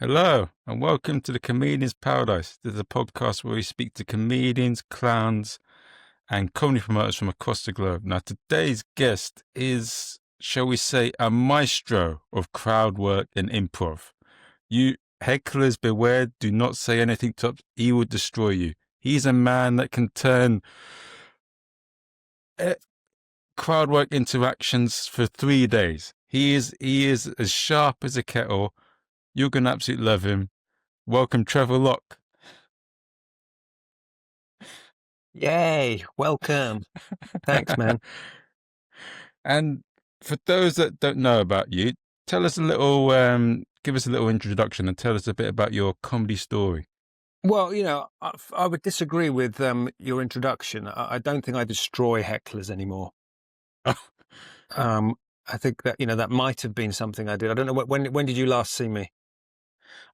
Hello, and welcome to the Comedian's Paradise. This is a podcast where we speak to comedians, clowns, and comedy promoters from across the globe. Now, today's guest is, shall we say, a maestro of crowd work and improv. You hecklers beware, do not say anything to him, he will destroy you. He's a man that can turn crowd work interactions for 3 days. He is as sharp as a kettle. You're going to absolutely love him. Welcome, Trevor Lock. Yay, welcome. Thanks, man. And for those that don't know about you, tell us a little, give us a little introduction and tell us a bit about your comedy story. Well, I would disagree with your introduction. I don't think I destroy hecklers anymore. I think that, that might have been something I did. I don't know, when did you last see me?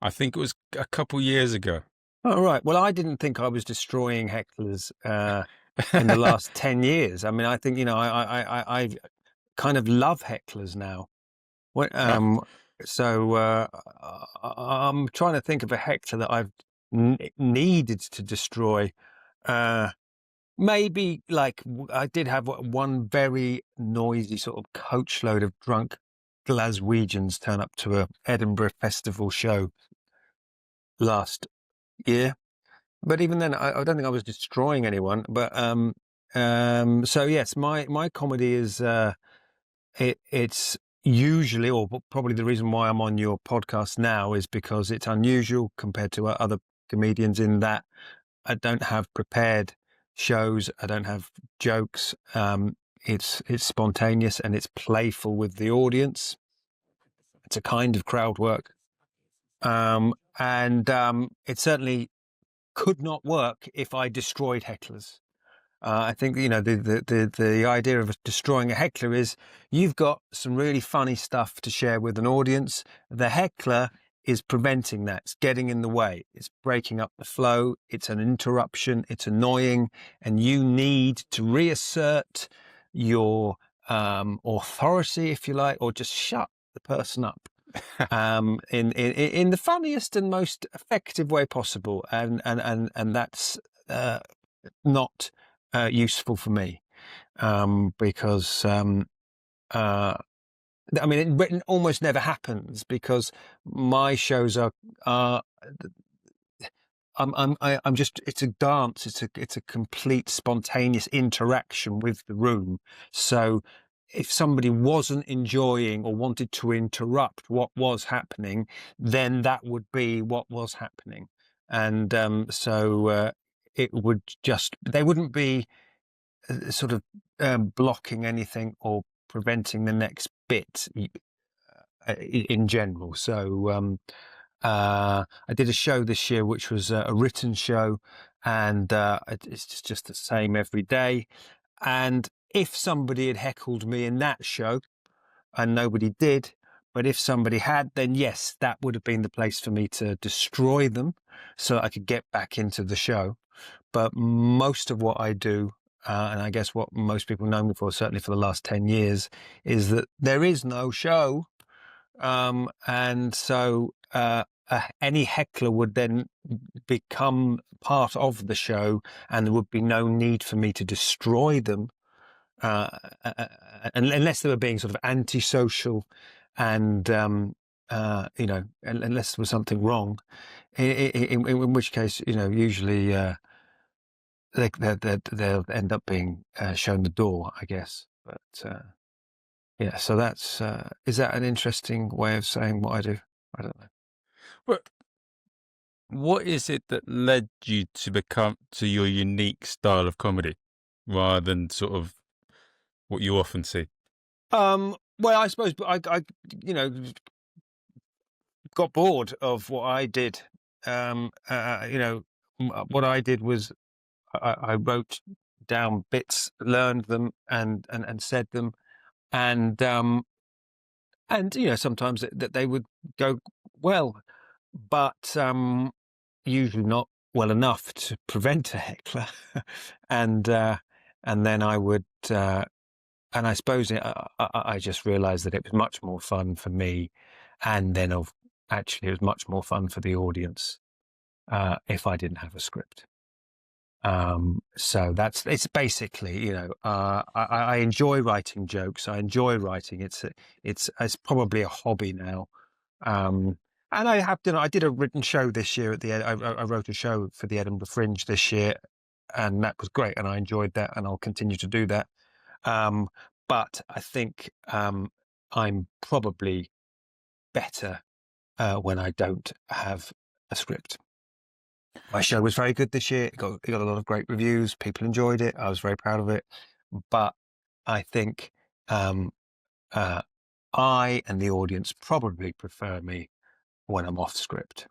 I think it was a couple years ago. Oh, right. Well, I didn't think I was destroying hecklers in the last 10 years. I mean, I think, I kind of love hecklers now. So I'm trying to think of a heckler that I've needed to destroy. Maybe like I did have one very noisy sort of coachload of drunk Glaswegians turn up to a Edinburgh Festival show last year. But even then, I don't think I was destroying anyone. But so yes, my comedy is it's usually, or probably the reason why I'm on your podcast now is because it's unusual compared to other comedians in that I don't have prepared shows. I don't have jokes. It's spontaneous and it's playful with the audience. It's a kind of crowd work. And it certainly could not work if I destroyed hecklers. I think, the idea of destroying a heckler is you've got some really funny stuff to share with an audience. The heckler is preventing that. It's getting in the way. It's breaking up the flow. It's an interruption. It's annoying. And you need to reassert your authority, if you like, or just shut the person up in the funniest and most effective way possible. And that's not useful for me because I mean, it almost never happens because my shows are I'm just, it's a dance. It's a complete spontaneous interaction with the room. So if somebody wasn't enjoying or wanted to interrupt what was happening, then that would be what was happening. And so it would just, they wouldn't be sort of blocking anything or preventing the next bit in general. So I did a show this year which was a written show, and it's just the same every day. And if somebody had heckled me in that show, and nobody did, but if somebody had, then yes, that would have been the place for me to destroy them so I could get back into the show. But most of what I do, and I guess what most people know me for, certainly for the last 10 years, is that there is no show. And so any heckler would then become part of the show, and there would be no need for me to destroy them, unless they were being sort of antisocial and, unless there was something wrong, in which case, usually they'll end up being shown the door, I guess. But yeah, so that's is that an interesting way of saying what I do? I don't know. But what is it that led you to become to your unique style of comedy rather than sort of what you often see? Well, I suppose I got bored of what I did. What I did was I wrote down bits, learned them, and said them, and sometimes that they would go well, but usually not well enough to prevent a heckler, and then I would. And I suppose I just realised that it was much more fun for me, and then actually it was much more fun for the audience if I didn't have a script. So it's basically, I enjoy writing jokes. I enjoy writing. It's probably a hobby now. And I did a written show this year I wrote a show for the Edinburgh Fringe this year, and that was great. And I enjoyed that, and I'll continue to do that. But I think, I'm probably better, when I don't have a script. My show was very good this year. It got a lot of great reviews. People enjoyed it. I was very proud of it. But I think, uh, I and the audience probably prefer me when I'm off script.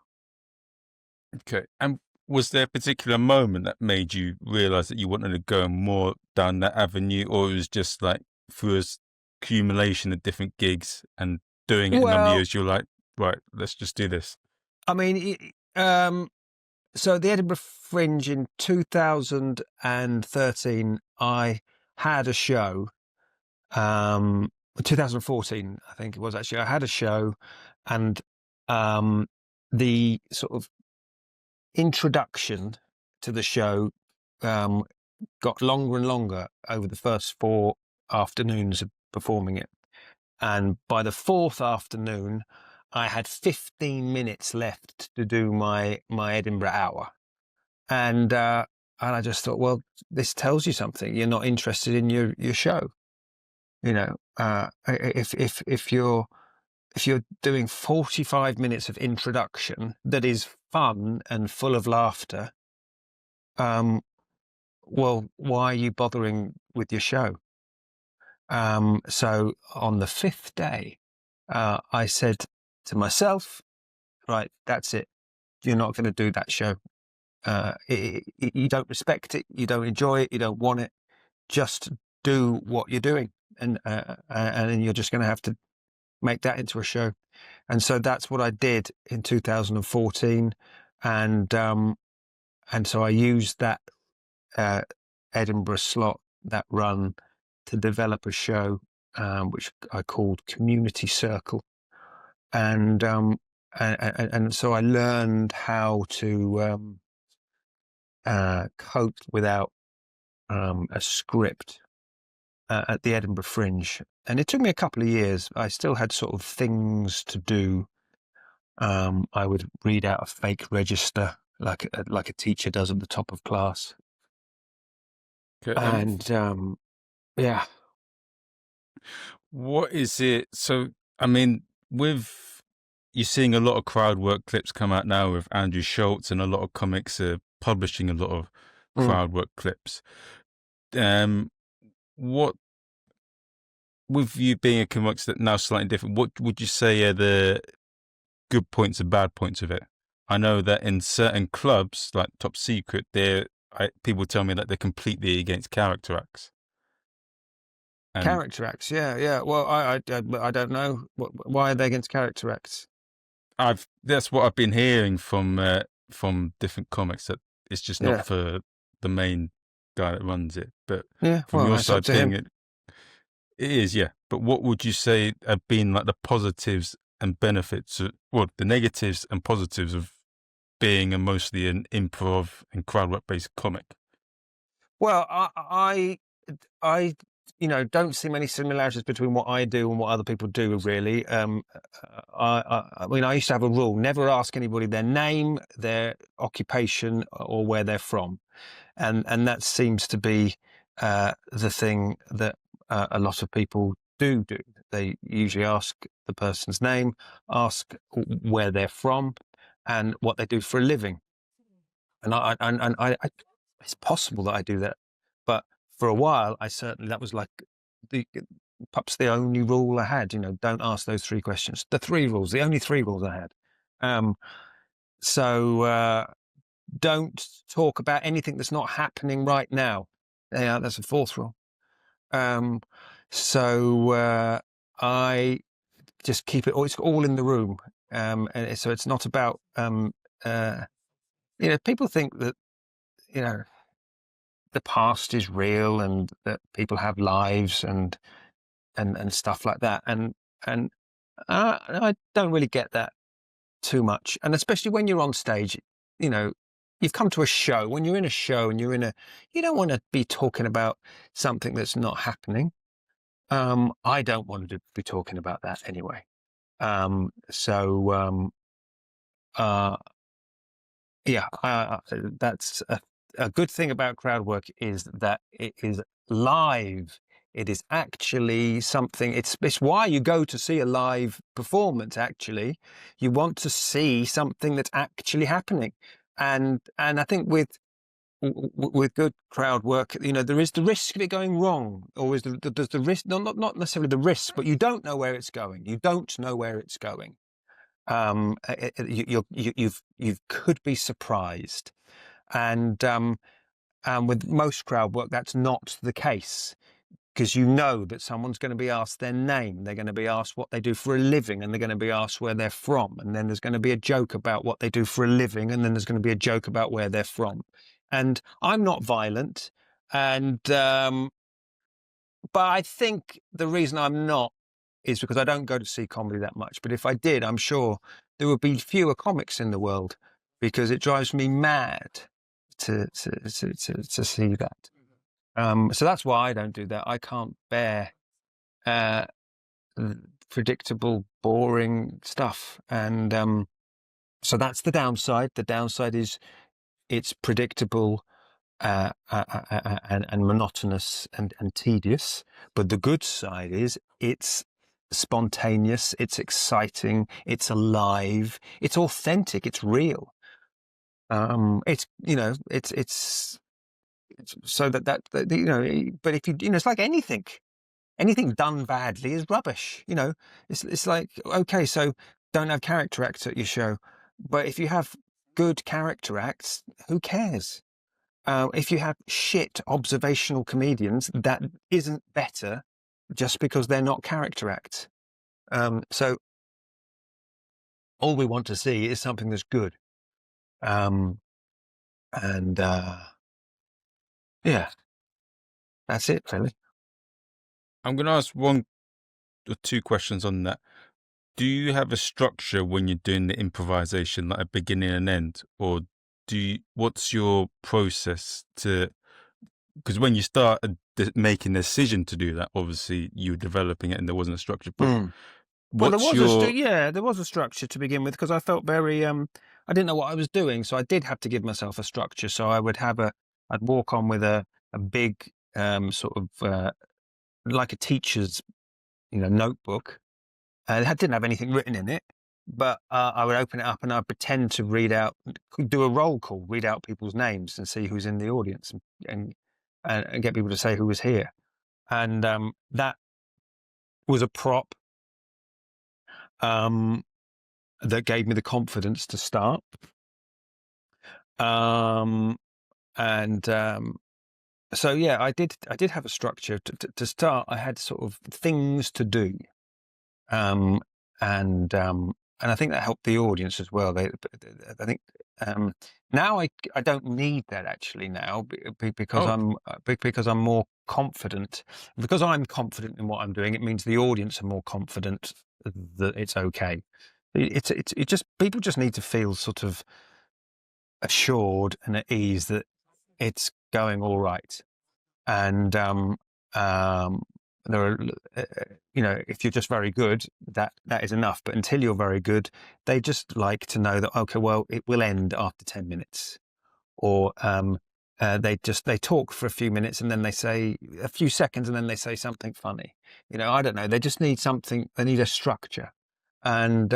Okay. And was there a particular moment that made you realize that you wanted to go more down that avenue, or it was just like through a accumulation of different gigs and doing it a number of Well, years, you're like, right, let's just do this? I mean, so the Edinburgh Fringe in 2013, I had a show. 2014, I think it was actually. I had a show, and the sort of introduction to the show got longer and longer over the first 4 afternoons of performing it. And by the 4th afternoon, I had 15 minutes left to do my Edinburgh hour. And I just thought, well, this tells you something. You're not interested in your show. If you're doing 45 minutes of introduction that is fun and full of laughter, well, why are you bothering with your show? So on the 5th day, I said to myself, right, that's it. You're not going to do that show. You don't respect it. You don't enjoy it. You don't want it. Just do what you're doing. And you're just going to have to make that into a show. And so that's what I did in 2014. And so I used that Edinburgh slot, that run, to develop a show which I called Community Circle. And so I learned how to cope without a script at the Edinburgh Fringe. And it took me a couple of years. I still had sort of things to do. I would read out a fake register like a teacher does at the top of class. Okay. And yeah. What is it? So, I mean, you're seeing a lot of crowd work clips come out now with Andrew Schultz, and a lot of comics are publishing a lot of crowd work clips. What, with you being a comic that now slightly different, what would you say are the good points and bad points of it? I know that in certain clubs, like Top Secret, people tell me that they're completely against character acts. Character acts, yeah. Well, I don't know. Why are they against character acts? That's what I've been hearing from different comics, that it's just not for the main guy that runs it. But from your side, being it is, yeah. But what would you say have been like the positives and benefits, the negatives and positives of being mostly an improv and crowd work based comic? Well, I don't see many similarities between what I do and what other people do, really. I mean, I used to have a rule: never ask anybody their name, their occupation, or where they're from, and that seems to be the thing that a lot of people do. They usually ask the person's name, ask where they're from, and what they do for a living. And it's possible that I do that, but for a while, that was like perhaps the only rule I had. Don't ask those 3 questions. The 3 rules, the only 3 rules I had. So don't talk about anything that's not happening right now. Yeah, that's the 4th rule. So I just keep it. It's all in the room, and so it's not about. People think that the past is real and that people have lives and stuff like that, and I don't really get that. too much. And especially when you're on stage, you know, you've come to a show. When you're in a show and you don't want to be talking about something that's not happening. I don't want to be talking about that anyway. That's a good thing about crowd work, is that it is live. It is actually something. It's why you go to see a live performance. Actually, you want to see something that's actually happening, and I think with good crowd work, you know, there is the risk of it going wrong, or there's the risk, not necessarily the risk, but you don't know where it's going. You don't know where it's going. You could be surprised, and with most crowd work, that's not the case, because you know that someone's going to be asked their name, they're going to be asked what they do for a living, and they're going to be asked where they're from, and then there's going to be a joke about what they do for a living, and then there's going to be a joke about where they're from. And I'm not violent, and but I think the reason I'm not is because I don't go to see comedy that much. But if I did, I'm sure there would be fewer comics in the world, because it drives me mad to see that. So that's why I don't do that. I can't bear predictable, boring stuff, and so that's the downside. The downside is it's predictable and monotonous and tedious. But the good side is it's spontaneous, it's exciting, it's alive, it's authentic, it's real. It's, you know, it's so that you know. But if you know, it's like anything done badly is rubbish. You know, it's like, okay, so don't have character acts at your show, but if you have good character acts, who cares? If you have shit observational comedians, that isn't better just because they're not character acts. So all we want to see is something that's good. And yeah, that's it, really. I'm going to ask one or two questions on that. Do you have a structure when you're doing the improvisation, like a beginning and end, or what's your process to? Because when you start making a decision to do that, obviously you were developing it and there wasn't a structure. But well, there was a structure to begin with, because I felt very I didn't know what I was doing, so I did have to give myself a structure. So I would I'd walk on with a big sort of like a teacher's, you know, notebook. It didn't have anything written in it, but I would open it up and I'd pretend to do a roll call, read out people's names and see who's in the audience, and get people to say who was here. And that was a prop that gave me the confidence to start. So yeah, I did have a structure to start. I had sort of things to do. And I think that helped the audience as well. I think now I don't need that actually now, because I'm more confident. Because I'm confident in what I'm doing, it means the audience are more confident that it's okay. People just need to feel sort of assured and at ease that it's going all right. And there are, you know, if you're just very good, that is enough. But until you're very good, they just like to know that, okay, well, it will end after 10 minutes. Or they talk for a few minutes and then they say a few seconds and then they say something funny. You know, I don't know. They just need something. They need a structure. And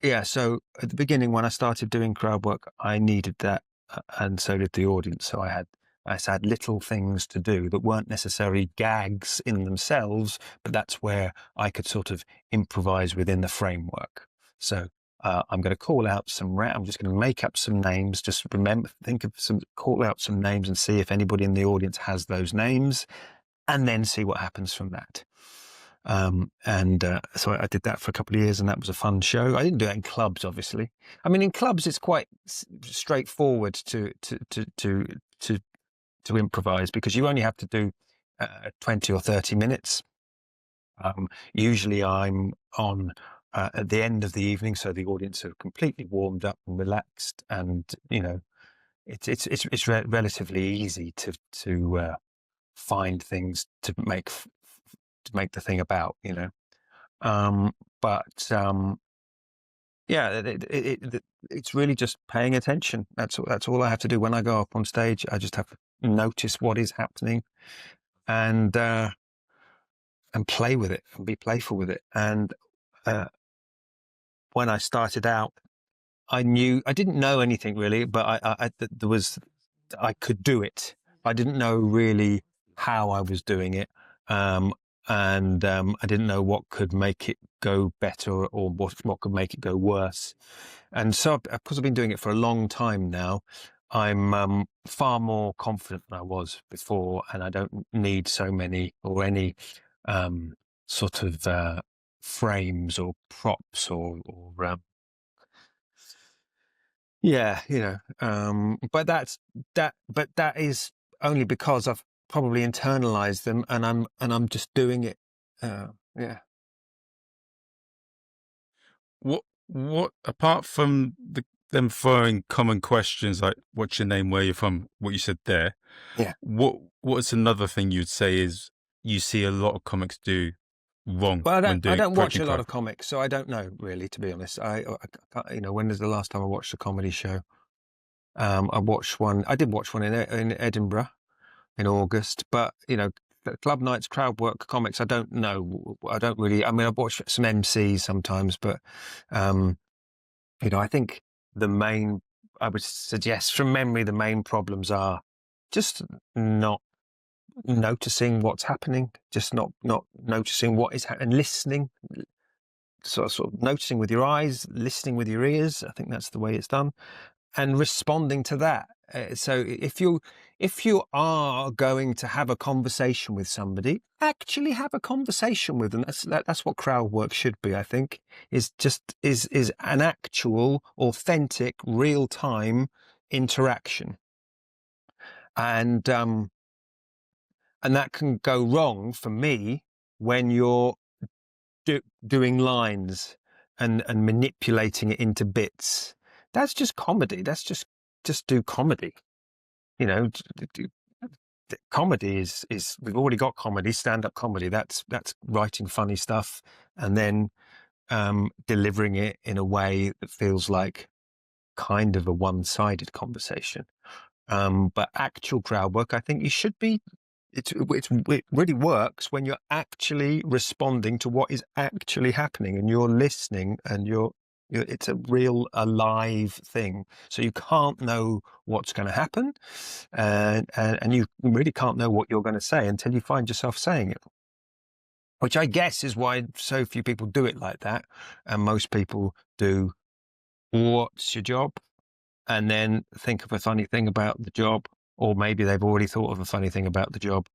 yeah, so at the beginning when I started doing crowd work, I needed that, and so did the audience. So I had little things to do that weren't necessarily gags in themselves, but that's where I could sort of improvise within the framework. So I'm going to call out I'm just going to make up some names. Just call out some names and see if anybody in the audience has those names, and then see what happens from that. So I did that for a couple of years, and that was a fun show. I didn't do it in clubs, obviously. I mean, in clubs, it's quite straightforward to improvise, because you only have to do 20 or 30 minutes. Usually I'm on at the end of the evening, so the audience are completely warmed up and relaxed, and it's relatively easy to find things to make the thing about, but yeah, it's really just paying attention. That's all I have to do when I go up on stage. I just have to notice what is happening and play with it and be playful with it. And when I started out, I didn't know anything really, but I could do it. I didn't know really how I was doing it. And I didn't know what could make it go better or what could make it go worse. And so, because I've been doing it for a long time now, I'm far more confident than I was before, and I don't need so many or any sort of frames or props or yeah, but that is only because I've probably internalized them, and I'm just doing it. Yeah. What apart from them throwing common questions like what's your name, where you're from, what you said there, Yeah. what's another thing you'd say is you see a lot of comics do wrong Well, when doing I don't watch approaching a lot crowd? of comics, so I don't know really, to be honest. I can't, when was the last time I watched a comedy show? I watched one. I did watch one in Edinburgh in August, but club nights, crowd work, comics. I don't know. I don't really. I mean, I watch some MCs sometimes, but I think I would suggest from memory, the main problems are just not noticing what's happening, just not noticing what is happening, listening, sort of noticing with your eyes, listening with your ears. I think that's the way it's done, and responding to that. So if you are going to have a conversation with somebody, actually have a conversation with them. That's what crowd work should be. I think is an actual, authentic, real time interaction, and that can go wrong for me when you're doing lines and manipulating it into bits. That's just comedy. That's just do comedy. Comedy is we've already got comedy, stand-up comedy. That's writing funny stuff and then delivering it in a way that feels like kind of a one-sided conversation. But actual crowd work, I think you should be. It really works when you're actually responding to what is actually happening and you're listening and it's a real alive thing. So you can't know what's going to happen, and you really can't know what you're going to say until you find yourself saying it. Which I guess is why so few people do it like that, and most people do. What's your job? And then think of a funny thing about the job, or maybe they've already thought of a funny thing about the job,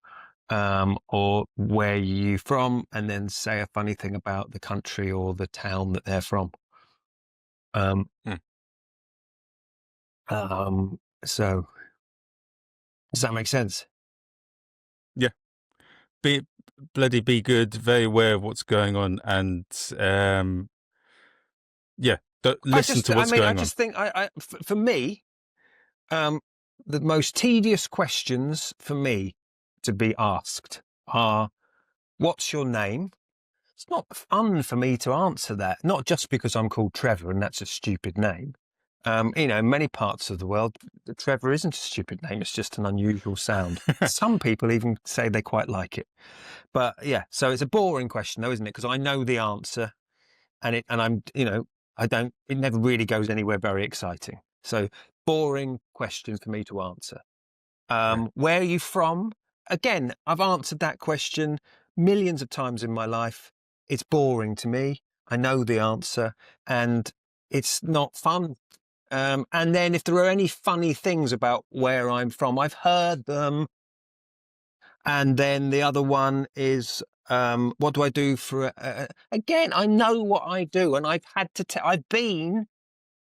or where you from, and then say a funny thing about the country or the town that they're from. So does that make sense? Yeah, be good, very aware of what's going on, and yeah, listen to what's going I on. think for me, the most tedious questions for me to be asked are, what's your name? It's not fun for me to answer that, not just because I'm called Trevor and that's a stupid name. In many parts of the world, Trevor isn't a stupid name. It's just an unusual sound. Some people even say they quite like it. But yeah, so it's a boring question though, isn't it? Because I know the answer and I'm, it never really goes anywhere very exciting. So boring question for me to answer. Where are you from? Again, I've answered that question millions of times in my life. It's boring to me. I know the answer and it's not fun. And then if there are any funny things about where I'm from, I've heard them. And then the other one is, what do I do for, again, I know what I do and I've had to, I've been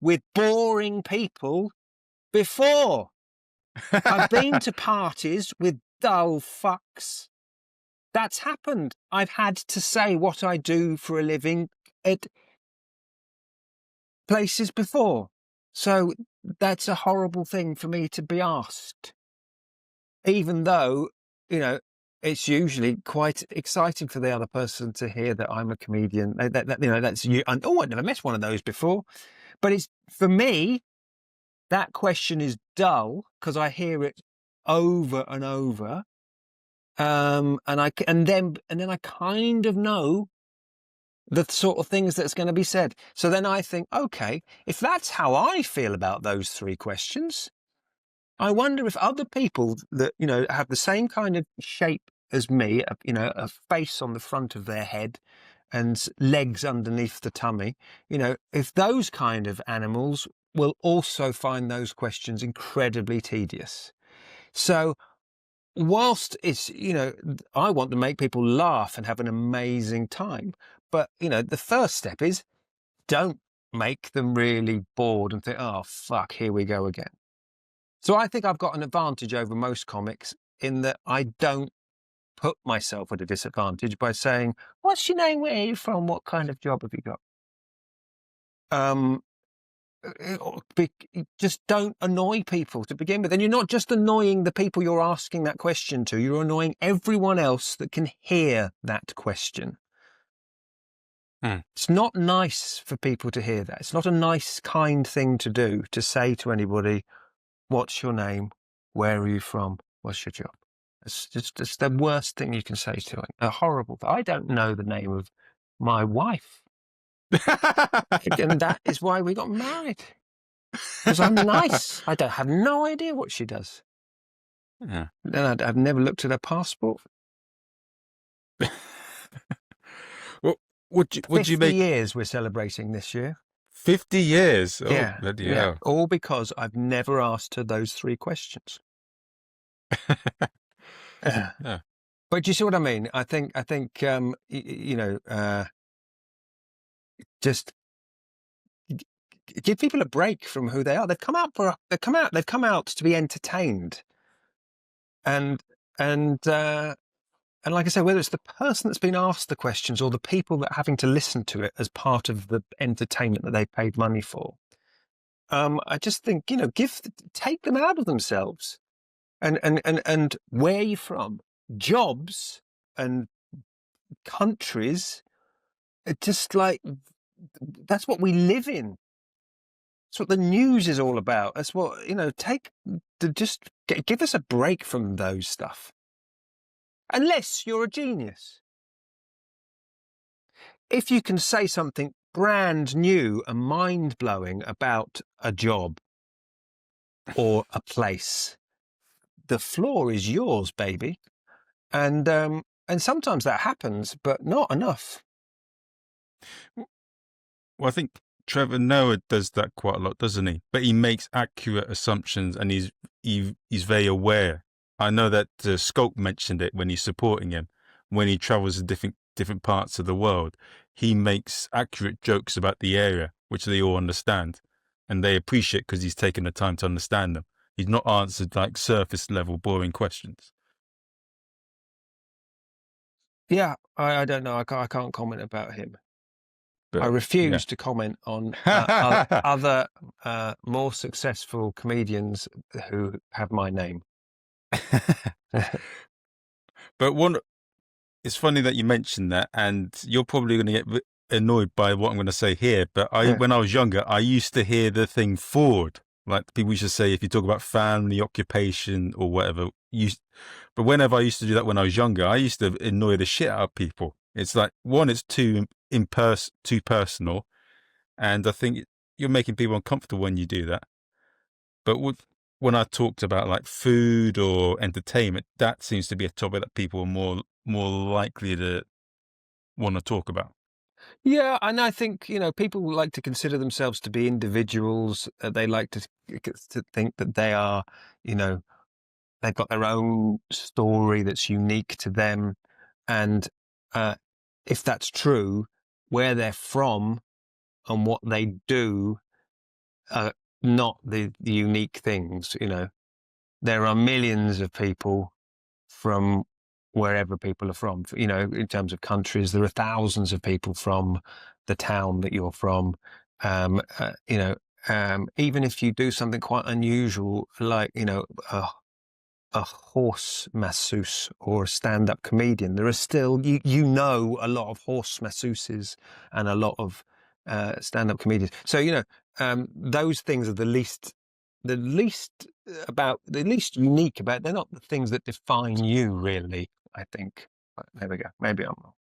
with boring people before. I've been to parties with dull fucks. That's happened. I've had to say what I do for a living. places before. So that's a horrible thing for me to be asked, even though, it's usually quite exciting for the other person to hear that I'm a comedian. That's you. And, I've never met one of those before. But it's, for me, that question is dull because I hear it over and over. And then I kind of know the sort of things that's going to be said. So then I think, okay, if that's how I feel about those three questions, I wonder if other people that, have the same kind of shape as me, a face on the front of their head and legs underneath the tummy, if those kind of animals will also find those questions incredibly tedious. So whilst it's, I want to make people laugh and have an amazing time, but, the first step is don't make them really bored and think, oh, fuck, here we go again. So I think I've got an advantage over most comics in that I don't put myself at a disadvantage by saying, what's your name? Where are you from? What kind of job have you got? Just don't annoy people to begin with. And you're not just annoying the people you're asking that question to, you're annoying everyone else that can hear that question. It's not nice for people to hear that. It's not a nice, kind thing to do, to say to anybody, what's your name? Where are you from? What's your job? It's the worst thing you can say to it. A horrible thing. I don't know the name of my wife. And that is why we got married. Because I'm nice. I don't have no idea what she does. Yeah. Then I've never looked at her passport. Well, would you 50 make years we're celebrating this year. 50 years? Oh, Yeah, bloody hell. all because I've never asked her those three questions. Yeah. But you see what I mean? I think just give people a break from who they are. They've come out to be entertained. And like I say, whether it's the person that's been asked the questions or the people that are having to listen to it as part of the entertainment that they paid money for, I just think, take them out of themselves. And where are you from? Jobs and countries, just like, that's what we live in. That's what the news is all about. That's what, give us a break from those stuff. Unless you're a genius. If you can say something brand new and mind-blowing about a job or a place, the floor is yours, baby. And sometimes that happens, but not enough. Well, I think Trevor Noah does that quite a lot, doesn't he? But he makes accurate assumptions, and he's very aware. I know that Sculpt mentioned it when he's supporting him. When he travels to different parts of the world, he makes accurate jokes about the area, which they all understand, and they appreciate because he's taken the time to understand them. He's not answered like surface level boring questions. Yeah, I don't know. I can't comment about him. But, I refuse to comment on other more successful comedians who have my name. But it's funny that you mentioned that, and you're probably going to get annoyed by what I'm going to say here. But when I was younger, I used to hear the thing forward. Like people used to say, if you talk about family, occupation, or whatever, but whenever I used to do that when I was younger, I used to annoy the shit out of people. It's like, one, it's too personal, and I think you're making people uncomfortable when you do that. But when I talked about like food or entertainment, that seems to be a topic that people are more likely to want to talk about. Yeah, and I think, people like to consider themselves to be individuals. They like to think that they are, they've got their own story that's unique to them. And if that's true, where they're from and what they do are not the unique things. There are millions of people from wherever people are from. In terms of countries, there are thousands of people from the town that you're from. Even if you do something quite unusual, like, a horse masseuse or a stand-up comedian, there are still, a lot of horse masseuses and a lot of stand-up comedians. So, those things are the least unique about. They're not the things that define you, really, I think. There we go. Maybe I'm wrong.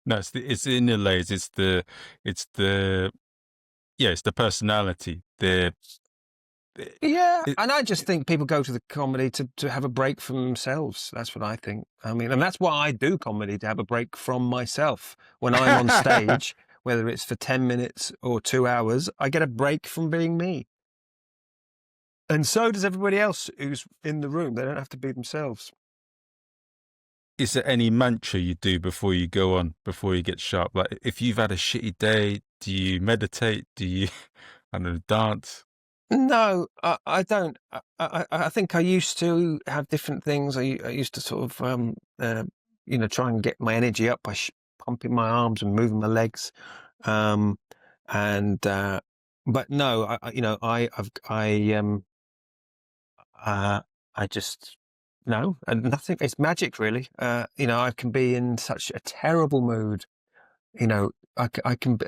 No, it's the inner layers. It's the personality. Yeah, and I just think people go to the comedy to have a break from themselves. That's what I think. I mean, and that's why I do comedy, to have a break from myself. When I'm on stage, whether it's for 10 minutes or 2 hours, I get a break from being me. And so does everybody else who's in the room. They don't have to be themselves. Is there any mantra you do before you go on, before you get sharp? Like, if you've had a shitty day, do you meditate? Do you, I don't know, dance? No, I don't. I think I used to have different things. I used to sort of, try and get my energy up by pumping my arms and moving my legs. But no, I just, no, nothing. It's magic, really. I can be in such a terrible mood. I can,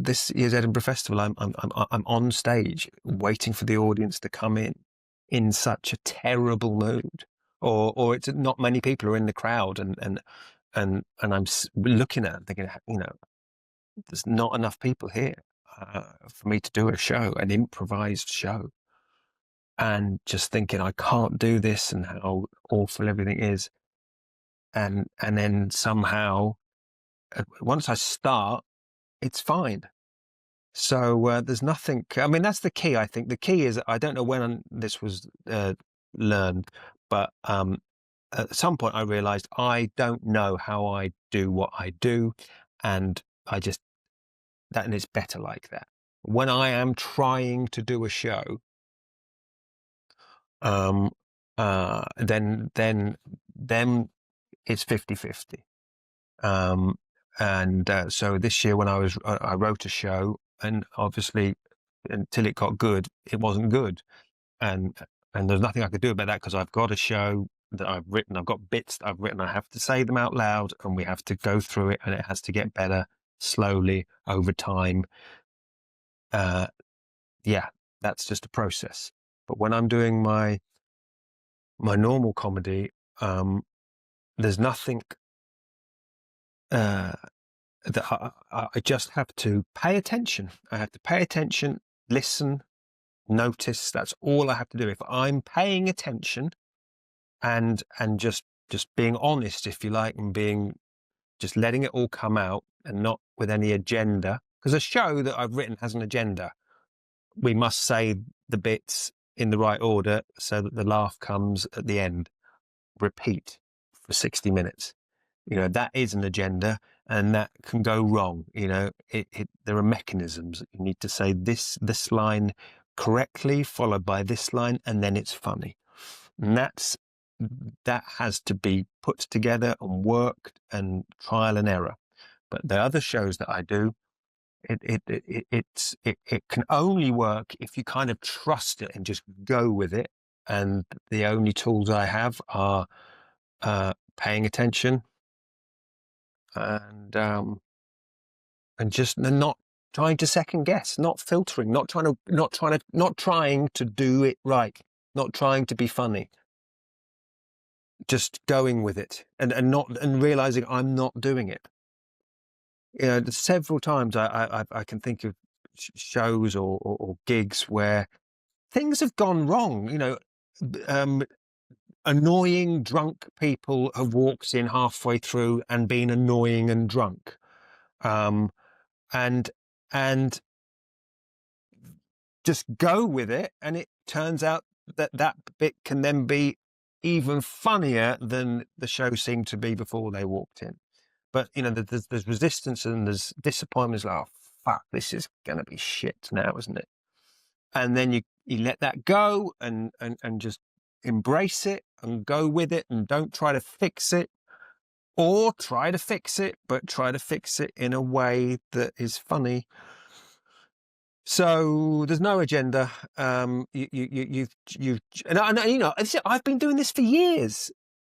this year's Edinburgh Festival, I'm on stage waiting for the audience to come in such a terrible mood, or it's not many people are in the crowd, and I'm looking at it thinking, there's not enough people here for me to do a show, an improvised show, and just thinking I can't do this and how awful everything is, and then somehow once I start, it's fine. So there's nothing. I mean, that's the key. I think the key is, I don't know when this was learned, but at some point I realized I don't know how I do what I do, and and it's better like that. When I am trying to do a show, then it's 50-50. So this year, when I wrote a show, and obviously until it got good, it wasn't good, and there's nothing I could do about that, because I've got a show that I've written, I've got bits that I've written, I have to say them out loud, and we have to go through it, and it has to get better slowly over time. That's just a process. But when I'm doing my normal comedy, there's nothing that I just have to pay attention. I have to pay attention, listen, notice. That's all I have to do. If I'm paying attention and just being honest, if you like, and just letting it all come out, and not with any agenda, because a show that I've written has an agenda. We must say the bits in the right order so that the laugh comes at the end. Repeat for 60 minutes. That is an agenda, and that can go wrong. There are mechanisms. You need to say this line correctly, followed by this line, and then it's funny. And that has to be put together and worked, and trial and error. But the other shows that I do, it can only work if you kind of trust it and just go with it. And the only tools I have are paying attention, and just not trying to second guess, not filtering, not trying to do it right, not trying to be funny, just going with it, and realizing I'm not doing it. Several times I can think of shows or gigs where things have gone wrong. Annoying drunk people have walked in halfway through and been annoying and drunk, and just go with it, and it turns out that bit can then be even funnier than the show seemed to be before they walked in. But there's resistance, and there's disappointment. It's like, oh fuck, this is gonna be shit now, isn't it? And then you let that go, and just embrace it and go with it, and don't try to fix it, or try to fix it, but try to fix it in a way that is funny. So there's no agenda. You've and I've been doing this for years,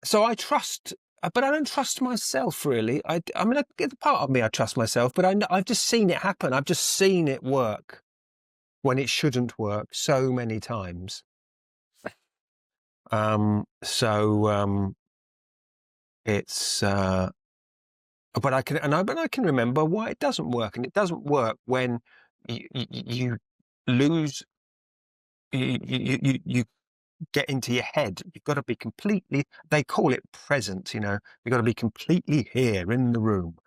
so I trust, but I don't trust myself really. I mean, part of me I trust myself, but I've just seen it happen. I've just seen it work when it shouldn't work so many times. It's but I can remember why it doesn't work, and it doesn't work when you lose. You get into your head. You've got to be completely, they call it present, you've got to be completely here in the room.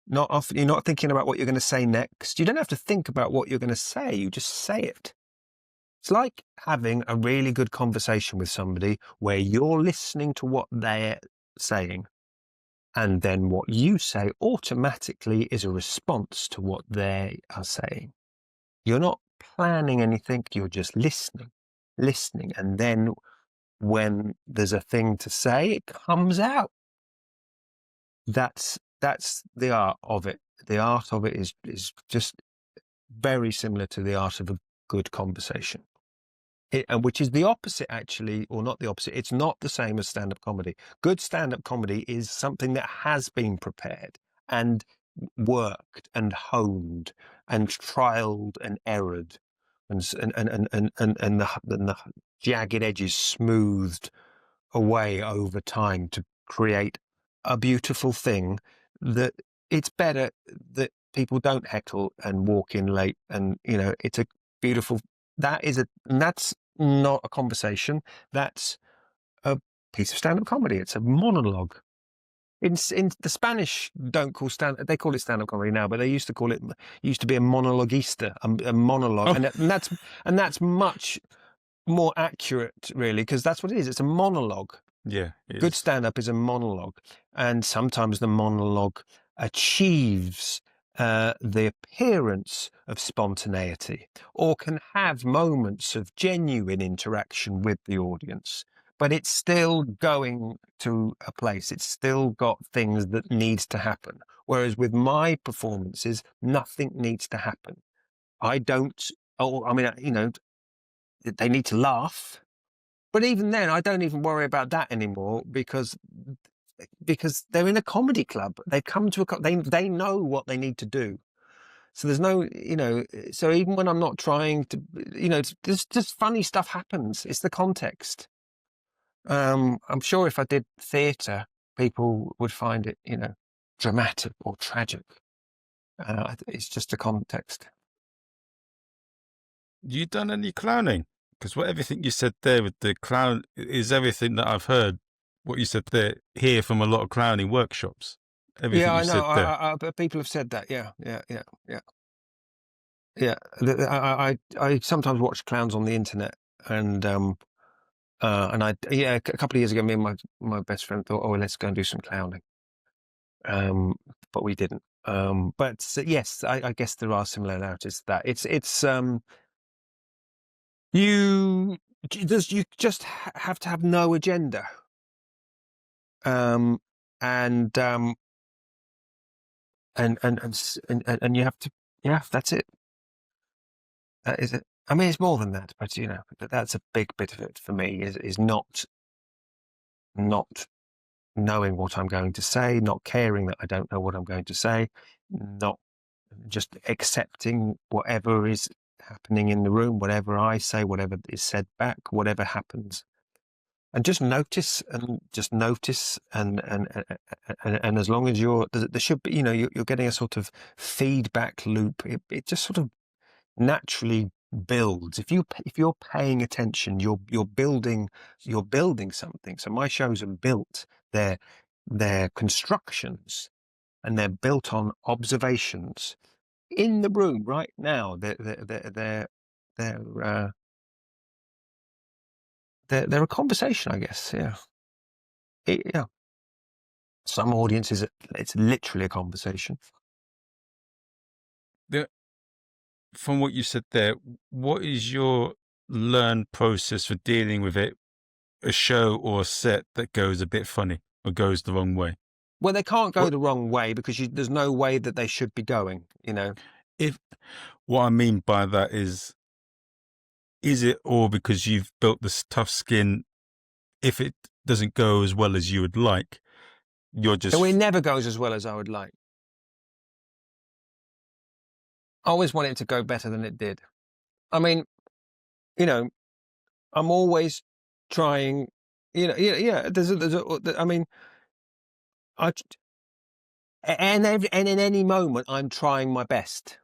You're not thinking about what you're going to say next. You don't have to think about what you're going to say. You just say it. It's like having a really good conversation with somebody where you're listening to what they're saying, and then what you say automatically is a response to what they are saying. You're not planning anything. You're just listening, and then when there's a thing to say, it comes out. That's the art of it. The art of it is just very similar to the art of a good conversation, which is the opposite, actually, or not the opposite. It's not the same as stand-up comedy. Good stand-up comedy is something that has been prepared and worked and honed and trialed and errored, and the jagged edges smoothed away over time to create a beautiful thing. That it's better that people don't heckle and walk in late, and it's a beautiful, and that's not a conversation, that's a piece of stand-up comedy. It's a monologue. In the Spanish they call it stand-up comedy now, but they used to be a monologuista, a monologue. And that's much more accurate, really, because that's what it is. It's a monologue. Yeah. Good stand-up is a monologue, and sometimes the monologue achieves the appearance of spontaneity, or can have moments of genuine interaction with the audience, but it's still going to a place. It's still got things that needs to happen. Whereas with my performances, nothing needs to happen. I don't. Oh, I mean, they need to laugh. But even then, I don't even worry about that anymore, because they're in a comedy club. They come to they know what they need to do. So there's no, so even when I'm not trying to, just funny stuff happens. It's the context. I'm sure if I did theatre, people would find it, dramatic or tragic. It's just a context. You done any clowning? Because everything you said there with the clown is everything that I've heard. What you said there, here from a lot of clowning workshops. Everything Yeah, you said there. I people have said that. Yeah. I sometimes watch clowns on the internet, and a couple of years ago, me and my best friend thought, oh, let's go and do some clowning. But we didn't. But yes, I guess there are similarities to that. You just have to have no agenda. And you have to, that's it. That is it. I mean, it's more than that, but that's a big bit of it for me, is not knowing what I'm going to say, not caring that I don't know what I'm going to say, not just accepting whatever is happening in the room, whatever I say, whatever is said back, whatever happens. And just notice, and as long as there should be, you're getting a sort of feedback loop. It just sort of naturally builds. If you're paying attention, you're building something. So my shows are built. They're constructions, and they're built on observations in the room right now. They're a conversation, I guess. Yeah. Yeah. Some audiences, it's literally a conversation. From what you said there, what is your learned process for dealing with it, a show or a set that goes a bit funny or goes the wrong way? Well, they can't go the wrong way, because there's no way that they should be going, if what I mean by that is it all because you've built this tough skin? If it doesn't go as well as you would like, you're just... So it never goes as well as I would like. I always want it to go better than it did. I mean, you know, I'm always trying, yeah, I mean, and in any moment, I'm trying my best.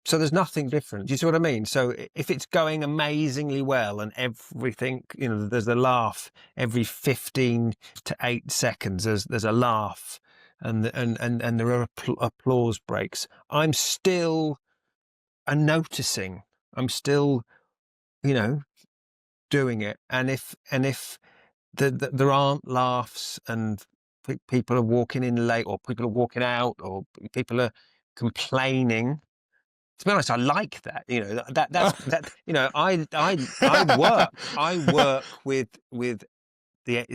So there's nothing different. Do you see what I mean? So if it's going amazingly well and everything, there's a laugh every 15 to 8 seconds. There's a laugh, and there are applause breaks. I'm still noticing. I'm still, doing it. And if there aren't laughs and people are walking in late, or people are walking out, or people are complaining. To be honest, I like that. I work with the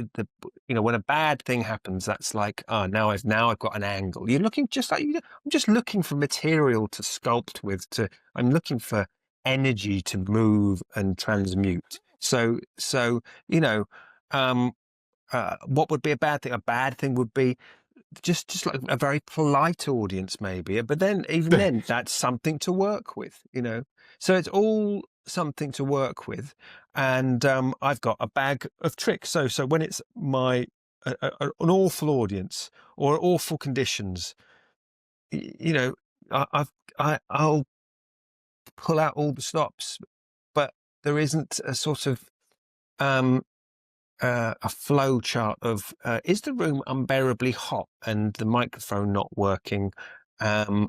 when a bad thing happens, that's like, oh, now I've got an angle. You're looking just like I'm just looking for material to sculpt with. I'm looking for energy to move and transmute. So what would be a bad thing? A bad thing would be just like a very polite audience, maybe. But then, even then, that's something to work with, So it's all something to work with, and I've got a bag of tricks. So when it's an awful audience or awful conditions, I'll pull out all the stops, but there isn't a sort of a flow chart of is the room unbearably hot and the microphone not working, and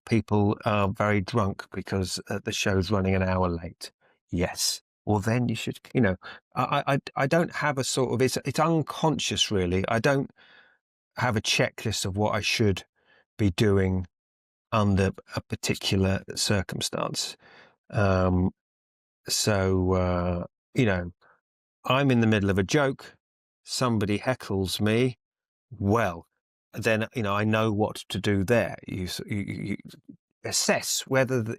people are very drunk because the show's running an hour late. Yes. Well, then you should, I don't have a sort of, it's unconscious, really. I don't have a checklist of what I should be doing under a particular circumstance. I'm in the middle of a joke, somebody heckles me, well, then, I know what to do there. You assess whether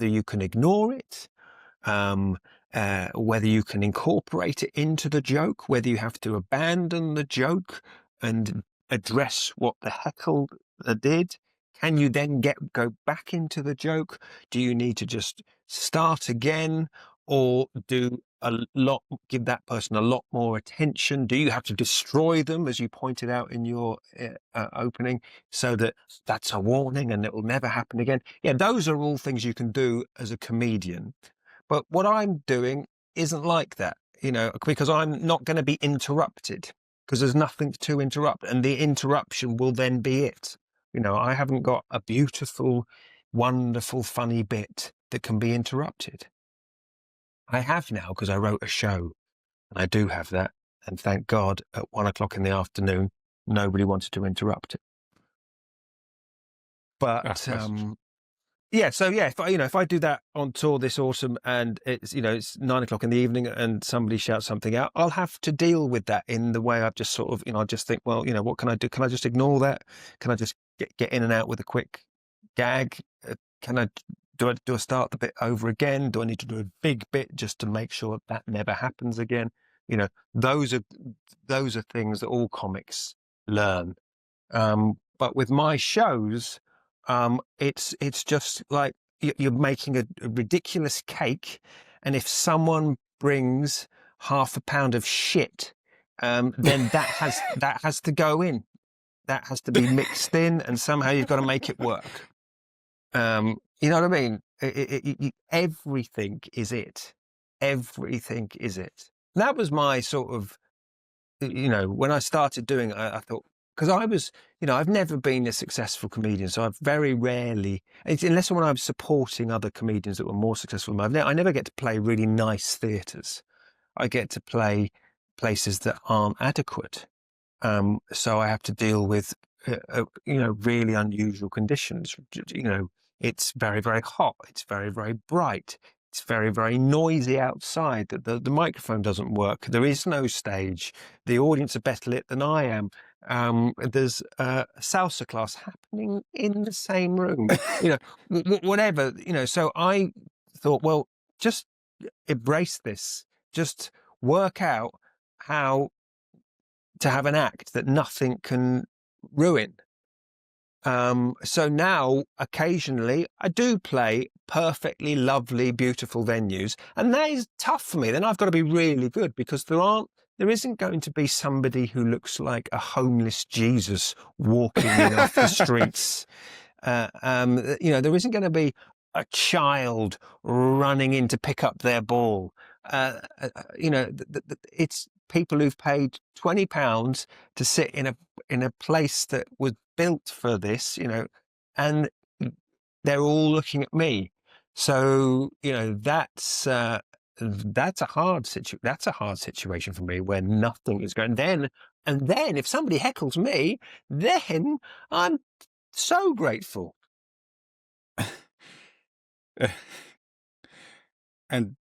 you can ignore it, whether you can incorporate it into the joke, whether you have to abandon the joke and address what the heckle did. Can you then go back into the joke? Do you need to just start again, or give that person a lot more attention? Do you have to destroy them, as you pointed out in your opening, so that's a warning and it will never happen again? Yeah, those are all things you can do as a comedian. But what I'm doing isn't like that, because I'm not going to be interrupted, because there's nothing to interrupt, and the interruption will then be it. I haven't got a beautiful, wonderful, funny bit that can be interrupted. I have now, because I wrote a show, and I do have that. And thank God, at 1 o'clock in the afternoon, nobody wanted to interrupt it. But yeah, so yeah, if I do that on tour this autumn, and it's 9 o'clock in the evening, and somebody shouts something out, I'll have to deal with that in the way I've just sort of, I just think, well, what can I do? Can I just ignore that? Can I just get in and out with a quick gag? Do I start the bit over again? Do I need to do a big bit just to make sure that never happens again? Those are things that all comics learn. But with my shows, it's just like you're making a ridiculous cake, and if someone brings half a pound of shit, then that has to go in. That has to be mixed in, and somehow you've got to make it work. You know what I mean? Everything is it. Everything is it. And that was my sort of, when I started doing it, I thought, because I was, I've never been a successful comedian, so I've very rarely, unless when I'm supporting other comedians that were more successful than me, I never get to play really nice theatres. I get to play places that aren't adequate. So I have to deal with, really unusual conditions. It's very, very hot. It's very, very bright. it's very, very noisy outside. The microphone doesn't work. There is no stage. The audience are better lit than I am. There's a salsa class happening in the same room. Whatever. So I thought, well, just embrace this. Just work out how to have an act that nothing can ruin. So now, occasionally, I do play perfectly lovely, beautiful venues, and that is tough for me. Then I've got to be really good, because there isn't going to be somebody who looks like a homeless Jesus walking in off the streets. There isn't going to be a child running in to pick up their ball. It's people who've paid £20 to sit in a place that was built for this, and they're all looking at me. So that's a hard situation for me, where nothing is going. And then if somebody heckles me, then I'm so grateful. And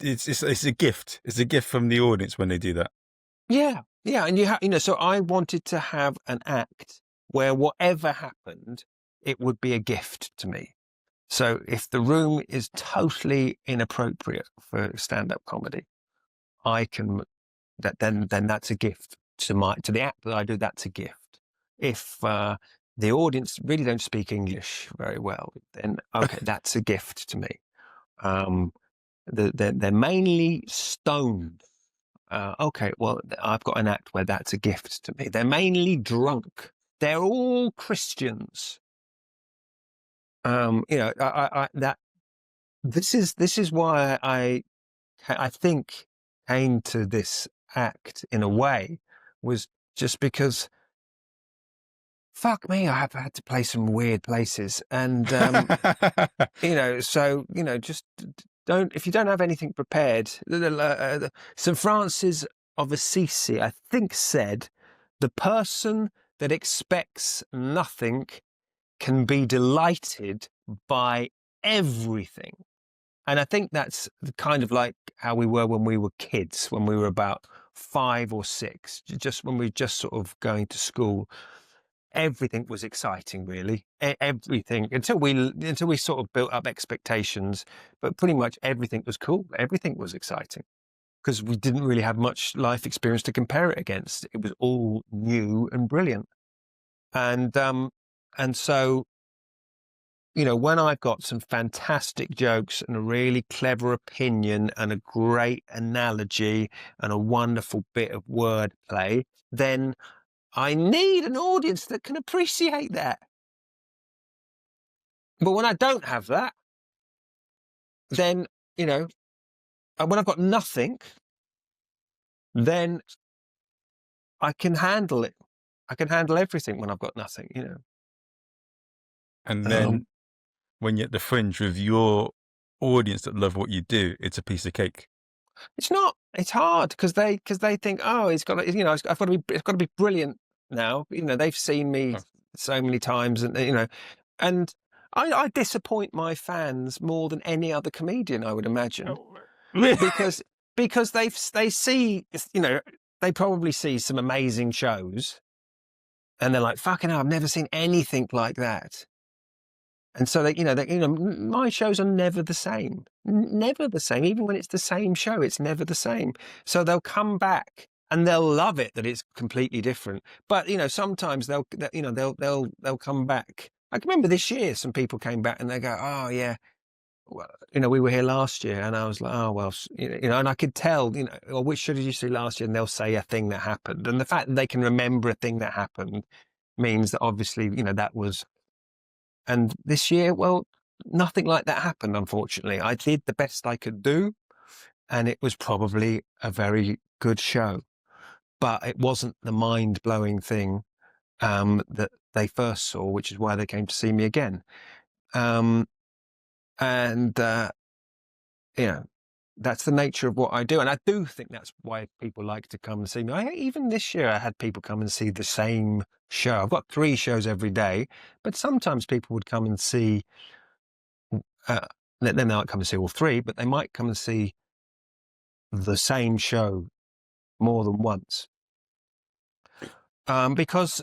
it's a gift. It's a gift from the audience when they do that. Yeah. And so I wanted to have an act where whatever happened, it would be a gift to me. So if the room is totally inappropriate for stand-up comedy, then that's a gift to the act that I do. That's a gift. If the audience really don't speak English very well, then okay, that's a gift to me. They're mainly stoned. Okay, well, I've got an act where that's a gift to me. They're mainly drunk. They're all Christians. This is why I think came to this act in a way, was just because, fuck me, I've had to play some weird places, and just don't, if you don't have anything prepared. St. Francis of Assisi, I think, said, the person that expects nothing can be delighted by everything. And I think that's kind of like how we were when we were kids, when we were about 5 or 6, just when we were just sort of going to school. Everything was exciting, really. Everything, until we sort of built up expectations, but pretty much everything was cool. Everything was exciting, because we didn't really have much life experience to compare it against. It was all new and brilliant. And so, when I've got some fantastic jokes and a really clever opinion and a great analogy and a wonderful bit of wordplay, then I need an audience that can appreciate that. But when I don't have that, then, when I've got nothing, then I can handle it. I can handle everything when I've got nothing, And then when you're at the fringe with your audience that love what you do, it's a piece of cake. It's not. It's hard, because they think, oh, it's got to be brilliant now. They've seen me so many times, and and I disappoint my fans more than any other comedian, I would imagine, because they see, they probably see some amazing shows, and they're like, fucking hell, I've never seen anything like that. And so my shows are never the same. Never the same. Even when it's the same show, it's never the same. So they'll come back and they'll love it that it's completely different. But sometimes they'll come back. I can remember this year, some people came back and they go, "Oh yeah, well, we were here last year," and I was like, "Oh well," and I could tell, "Well, which show did you see last year?" And they'll say a thing that happened, and the fact that they can remember a thing that happened means that obviously that was. And this year, well, nothing like that happened, unfortunately. I did the best I could do, and it was probably a very good show. But it wasn't the mind-blowing thing that they first saw, which is why they came to see me again. That's the nature of what I do. And I do think that's why people like to come and see me. Even this year, I had people come and see the same show. I've got 3 shows every day, but sometimes people would come and see then they might come and see all three, but they might come and see the same show more than once. Because,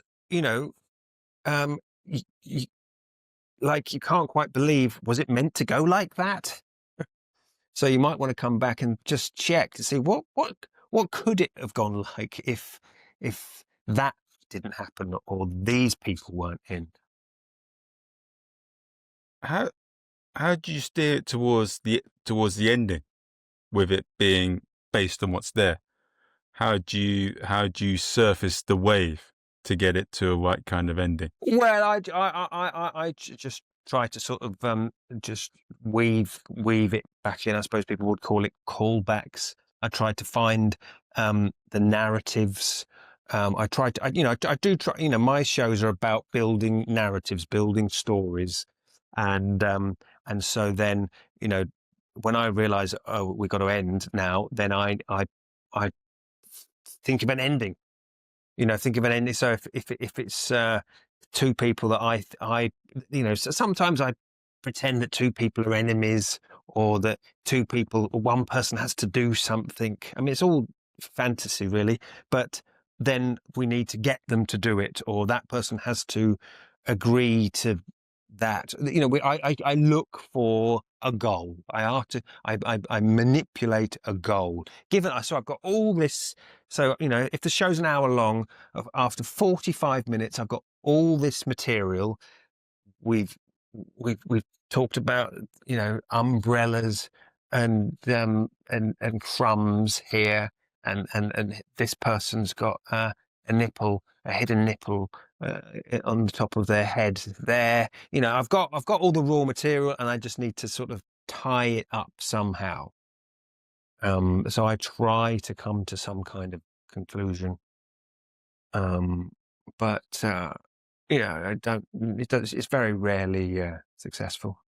like, you can't quite believe, was it meant to go like that? So you might want to come back and just check to see what could it have gone like if that didn't happen or these people weren't in. How do you steer it towards the ending, with it being based on what's there? How do you surface the wave to get it to a right kind of ending? Well, I just try to sort of just weave it back in. I suppose people would call it callbacks. I try to find the narratives. I try to, I do try. My shows are about building narratives, building stories, and so then when I realise, oh, we've got to end now, then I think of an ending. Think of an ending. So if it's two people that I so sometimes I pretend that two people are enemies, or that one person has to do something. I mean, it's all fantasy, really, but then we need to get them to do it, or that person has to agree to that. I look for a goal. I manipulate a goal. So I've got all this. So if the show's an hour long, after 45 minutes, I've got all this material. We've talked about umbrellas and crumbs here, and this person's got a hidden nipple on the top of their head there. I've got all the raw material, and I just need to sort of tie it up somehow. So I try to come to some kind of conclusion, but I don't. It's very rarely successful.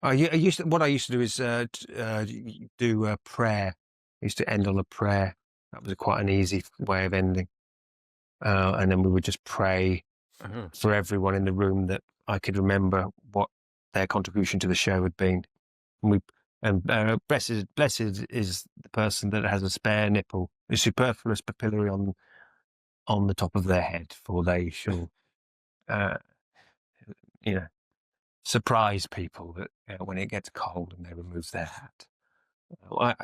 What I used to do is do a prayer. I used to end on a prayer. That was quite an easy way of ending. And then we would just pray for everyone in the room that I could remember what their contribution to the show had been. And blessed is the person that has a spare nipple, a superfluous papillary on the top of their head, for they shall, surprise people that when it gets cold and they remove their hat. A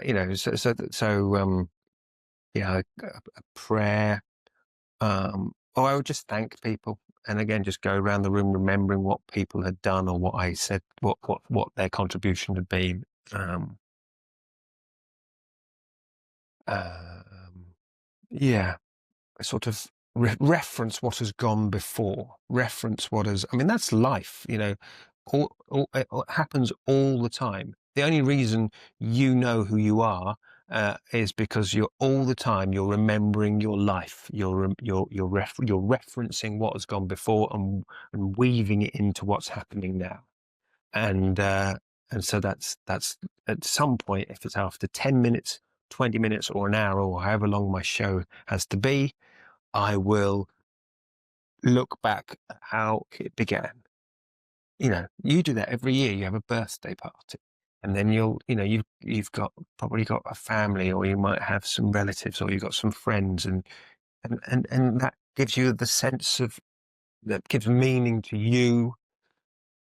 prayer. Or I would just thank people, and again, just go around the room remembering what people had done, or what I said, what their contribution had been. Sort of reference what has gone before. Reference what has. I mean, that's life. It happens all the time. The only reason you know who you are is because you're all the time you're remembering your life. You're referencing what has gone before and weaving it into what's happening now. And so that's at some point, if it's after 10 minutes, 20 minutes, or an hour, or however long my show has to be, I will look back at how it began. You do that every year. You have a birthday party, and then you've probably got a family, or you might have some relatives, or you've got some friends, and that gives you the sense of, that gives meaning to you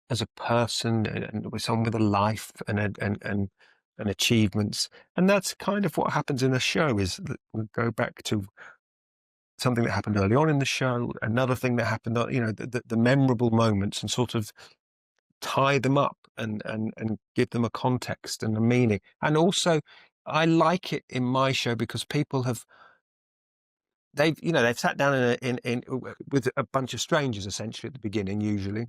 as a person, and with someone with a life and achievements. And that's kind of what happens in a show, is that we go back to something that happened early on in the show, another thing that happened, the memorable moments, and sort of tie them up and give them a context and a meaning. And also, I like it in my show because people they've sat down in with a bunch of strangers, essentially, at the beginning, usually.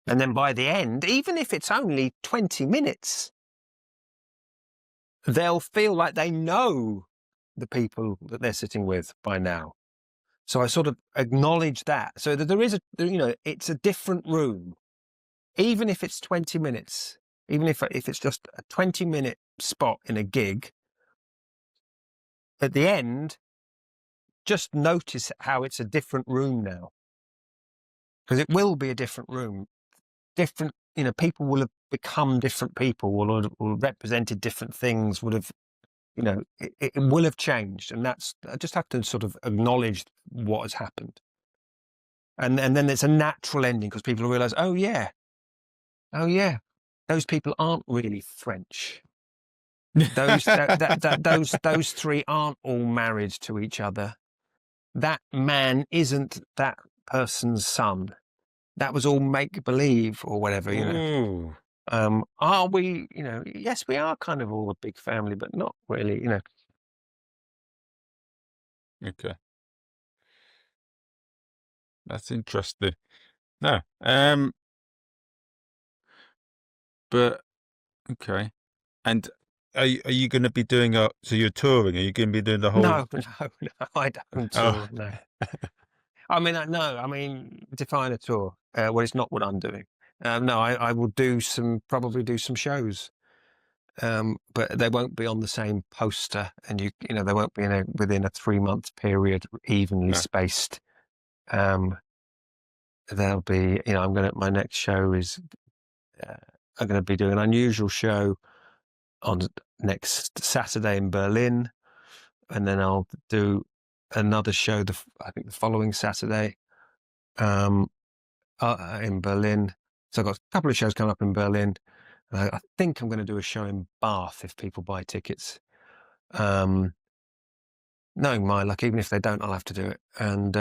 And then by the end, even if it's only 20 minutes, they'll feel like they know the people that they're sitting with by now. So I sort of acknowledge that. So that there is it's a different room. Even if it's 20 minutes, even if it's just a 20-minute spot in a gig, at the end, just notice how it's a different room now. Because it will be a different room. Different people will have become different people, will have represented different things, would have, it will have changed. And I just have to sort of acknowledge what has happened. And then it's a natural ending because people realize, oh yeah, those people aren't really French. Those those three aren't all married to each other. That man isn't that person's son. That was all make believe or whatever, Ooh. Are we, yes, we are kind of all a big family, but not really, Okay. That's interesting. No. But okay. And are you going to be doing so you're touring? Are you going to be doing the whole? No, I don't Oh, tour. No, no. I mean, define a tour. Well, it's not what I'm doing. No, I will probably do some shows, but they won't be on the same poster, and they won't be within a 3-month period, evenly no. spaced. There'll be, my next show is, I'm going to be doing an unusual show on next Saturday in Berlin, and then I'll do another show I think the following Saturday in Berlin. So I've got a couple of shows coming up in Berlin. I think I'm going to do a show in Bath if people buy tickets. Knowing my luck, even if they don't, I'll have to do it. And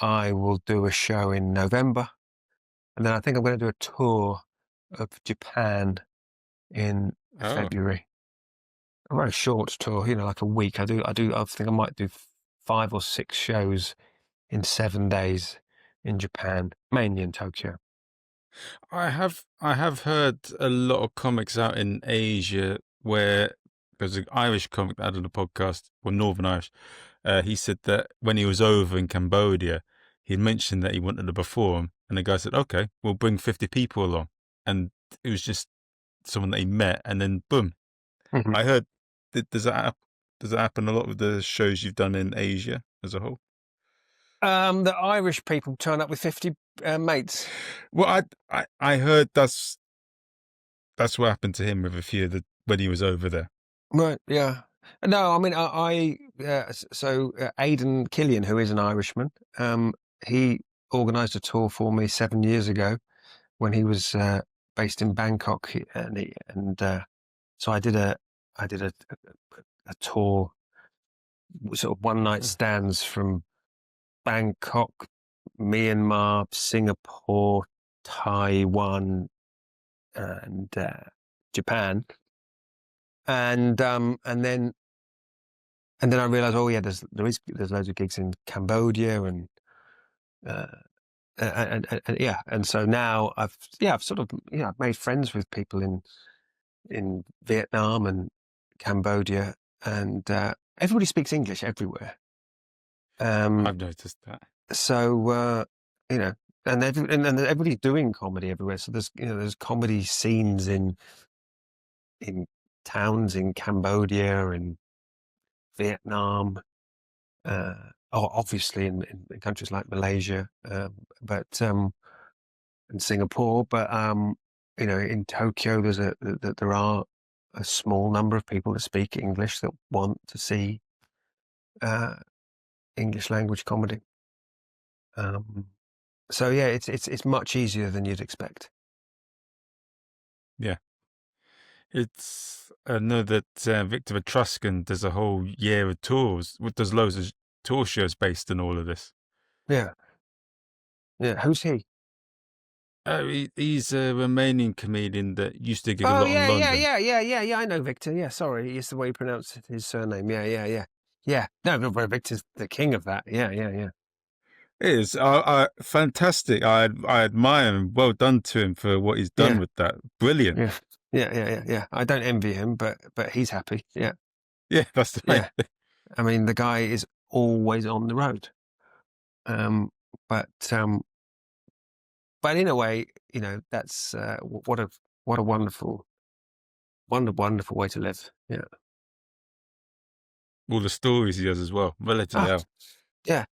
I will do a show in November, and then I think I'm going to do a tour of Japan in February. A very short tour, like a week. I think I might do 5 or 6 shows in 7 days in Japan, mainly in Tokyo. I have heard a lot of comics out in Asia where there's an Irish comic that I did a podcast, well, Northern Irish. He said that when he was over in Cambodia, he mentioned that he wanted to perform, and the guy said, "Okay, we'll bring 50 people along," and it was just someone that he met, and then boom. Mm-hmm. I heard. Does that happen a lot with the shows you've done in Asia as a whole? The Irish people turn up with 50 mates. Well, I heard that's what happened to him with a few when he was over there. Right, yeah. No, I mean, Aidan Killian, who is an Irishman, he organised a tour for me 7 years ago when he was based in Bangkok, so I did a tour, sort of one night stands from Bangkok, Myanmar, Singapore, Taiwan, and Japan, and then I realized, oh yeah, there's loads of gigs in Cambodia and yeah, and so now I've sort of I've made friends with people in Vietnam and Cambodia, and everybody speaks English everywhere. I've noticed that. So and everybody's doing comedy everywhere. So there's comedy scenes in towns in Cambodia and Vietnam, obviously in countries like Malaysia, but and Singapore. But in Tokyo, there are a small number of people that speak English that want to see English language comedy. So yeah, it's much easier than you'd expect. Yeah. I know that Victor Etruscan does a whole year of tours. Does loads of tour shows based on all of this. Yeah. Who's he? He's a Romanian comedian that used to gig a lot in London. Yeah. I know Victor. Yeah, sorry, it's the way he pronounced his surname. Yeah. No, Victor's the king of that. Yeah. It is fantastic. I admire him. Well done to him for what he's done with that. Brilliant. Yeah. I don't envy him, but he's happy. Yeah. Yeah, that's the right thing. I mean, the guy is always on the road. But in a way, that's what a wonderful way to live. Yeah. All the stories he has as well. Relatively. Yeah.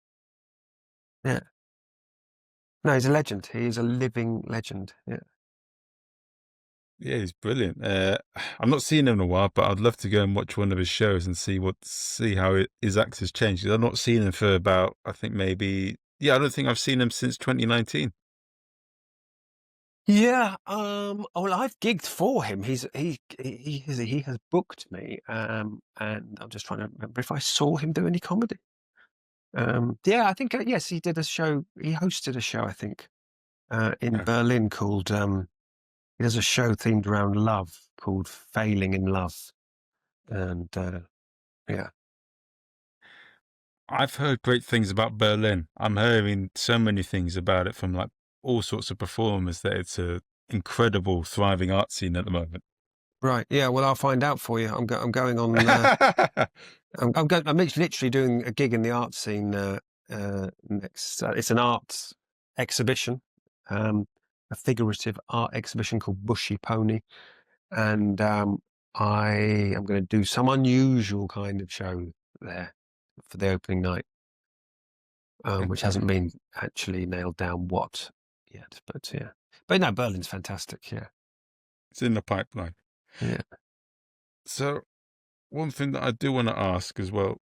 No, he's a legend. He is a living legend. Yeah. Yeah, he's brilliant. I'm not seeing him in a while, but I'd love to go and watch one of his shows and see how his act has changed. 'Cause I've not seen him for about, I think maybe, yeah, I don't think I've seen him since 2019. Yeah, well, I've gigged for him. He has booked me, and I'm just trying to remember if I saw him do any comedy. Yeah, I think yes, he did a show. He hosted a show, I think, in Yeah. Berlin called. He does a show themed around love called "Failing in Love," and yeah, I've heard great things about Berlin. I'm hearing so many things about it from like all sorts of performers that it's a incredible, thriving art scene at the moment. right. Yeah, well, I'll find out for you. I'm going on. I'm literally doing a gig in the art scene next. It's an art exhibition, a figurative art exhibition called Bushy Pony, and I am going to do some unusual kind of show there for the opening night, which Okay. hasn't been actually nailed down what yet. But yeah, but no, Berlin's fantastic. Yeah, It's in the pipeline. yeah. So one thing that I do want to ask as well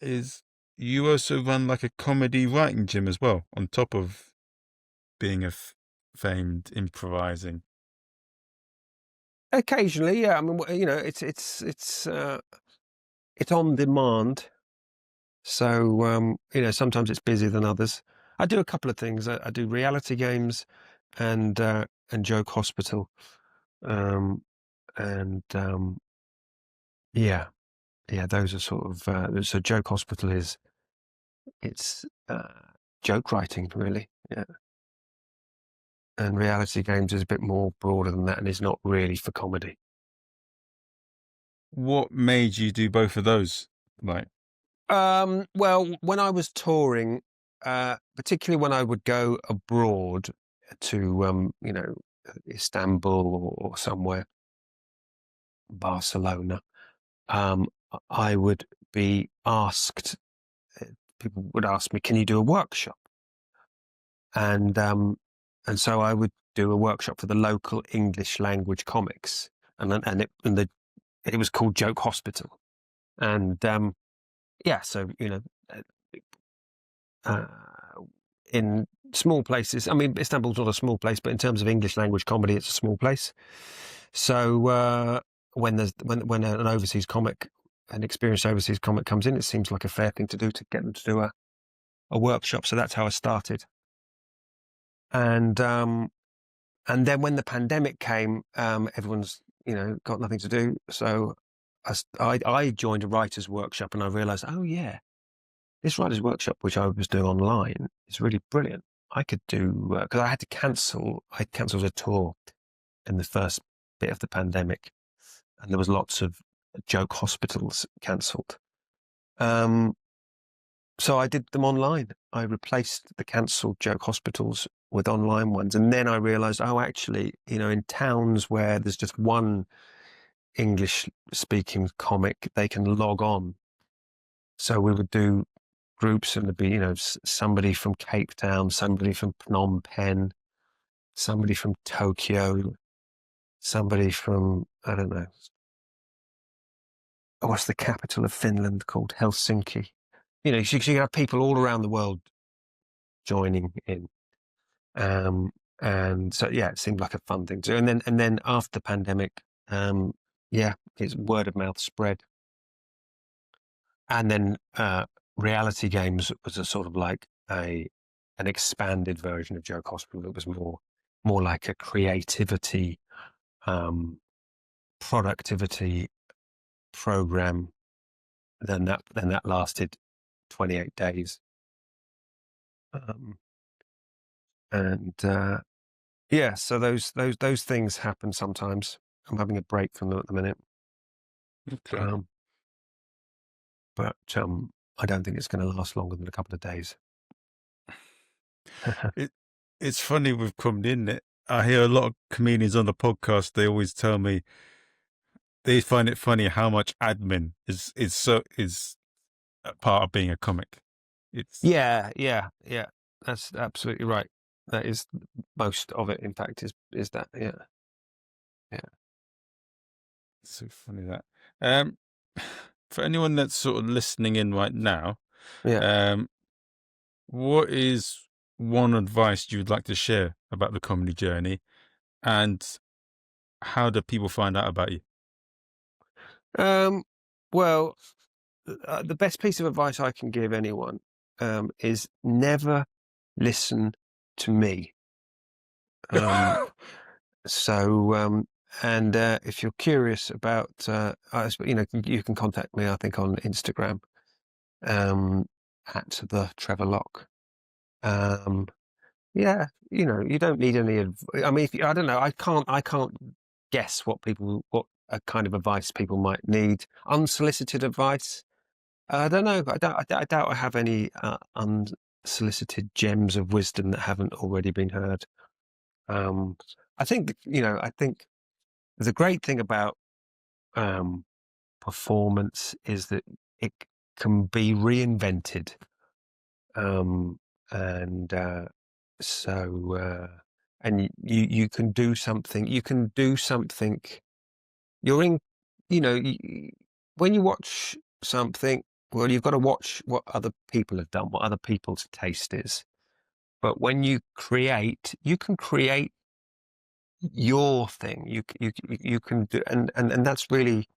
is you also run like a comedy writing gym as well, on top of being a famed improvising. Occasionally, yeah. I mean, it's on demand. So, sometimes it's busier than others. I do a couple of things. I do reality games and Joke Hospital. Um, and yeah, those are sort of so Joke Hospital it's joke writing really. Yeah. And reality games is a bit more broader than that and is not really for comedy. What made you do both of those? Like, Well, when I was touring, particularly when I would go abroad to, Istanbul or somewhere, Barcelona, um, I would be asked, uh, people would ask me, can you do a workshop? And, um, and so I would do a workshop for the local English language comics. It was called Joke Hospital. And, yeah, so, uh, uh, in small places. I mean, Istanbul's not a small place, but in terms of English language comedy, it's a small place. So when an overseas comic, an experienced overseas comic comes in, it seems like a fair thing to do to get them to do a workshop. So that's how I started. And then when the pandemic came, everyone's got nothing to do. So I joined a writers' workshop, and I realised, oh yeah, this writer's workshop, which I was doing online, is really brilliant. I could do, because I cancelled a tour in the first bit of the pandemic, and there was lots of joke hospitals cancelled. So I did them online. I replaced the cancelled joke hospitals with online ones. And then I realized, oh, actually, in towns where there's just one English speaking comic, they can log on. So we would do groups, and there'd be, somebody from Cape Town, somebody from Phnom Penh, somebody from Tokyo, somebody from, I don't know, what's the capital of Finland called? Helsinki. You have people all around the world joining in. And so, yeah, it seemed like a fun thing to do. And then after the pandemic, yeah, it's word of mouth spread. And then reality games was a sort of like an expanded version of Joke Hospital. It was more like a creativity, productivity program. Then that lasted 28 days. And yeah, so those things happen sometimes. I'm having a break from them at the minute. okay. Um, but I don't think it's going to last longer than a couple of days. It it's funny with comedy, isn't it? I hear a lot of comedians on the podcast. They always tell me they find it funny how much admin is a part of being a comic. It's Yeah. That's absolutely right. That is most of it. In fact, is that. Yeah. So funny that. Um, for anyone that's sort of listening in right now, Yeah. um, what is one advice you'd like to share about the comedy journey, and how do people find out about you? Well, the best piece of advice I can give anyone is never listen to me. And if you're curious about, you can contact me, I think, on Instagram at the Trevor Lock. Yeah, you don't need any I mean, I don't know, I can't guess what kind of advice people might need. Unsolicited advice. I don't know. I doubt I have any unsolicited gems of wisdom that haven't already been heard. Um, I think the great thing about performance is that it can be reinvented. Um, and so, and you can do something. You can do something. You're in, when you watch something, well, you've got to watch what other people have done, what other people's taste is. But when you can create your thing. You can do, and that's really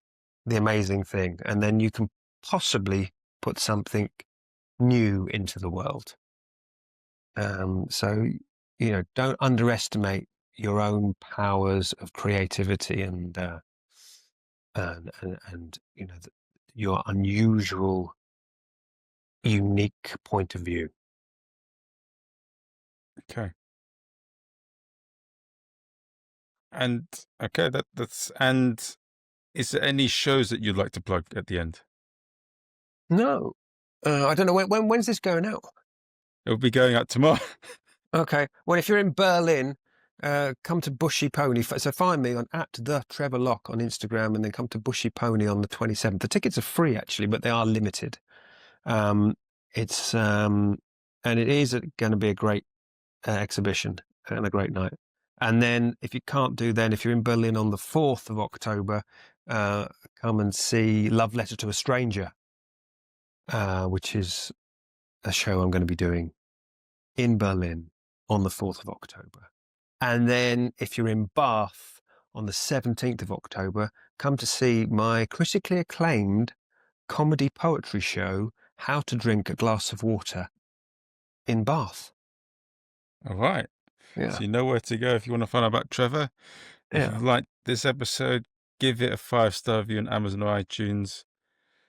the amazing thing. And then you can possibly put something new into the world. So, don't underestimate your own powers of creativity and your unusual, unique point of view. Okay. And okay, and is there any shows that you'd like to plug at the end? No, I don't know when's this going out. It'll be going out tomorrow. Okay. Well, if you're in Berlin, come to Bushy Pony. So find me on at the Trevor Lock on Instagram, and then come to Bushy Pony on the 27th. The tickets are free actually, but they are limited. It's and it is going to be a great exhibition and a great night. And then if you can't do, then if you're in Berlin on the 4th of October, come and see Love Letter to a Stranger, which is a show I'm going to be doing in Berlin on the 4th of October. And then if you're in Bath on the 17th of October, come to see my critically acclaimed comedy poetry show, How to Drink a Glass of Water, in Bath. All right. Yeah. So you know where to go if you want to find out about Trevor. If Yeah. you've liked this episode, give it a 5-star review on Amazon or iTunes.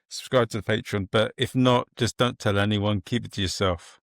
Subscribe to the Patreon. But if not, just don't tell anyone. Keep it to yourself.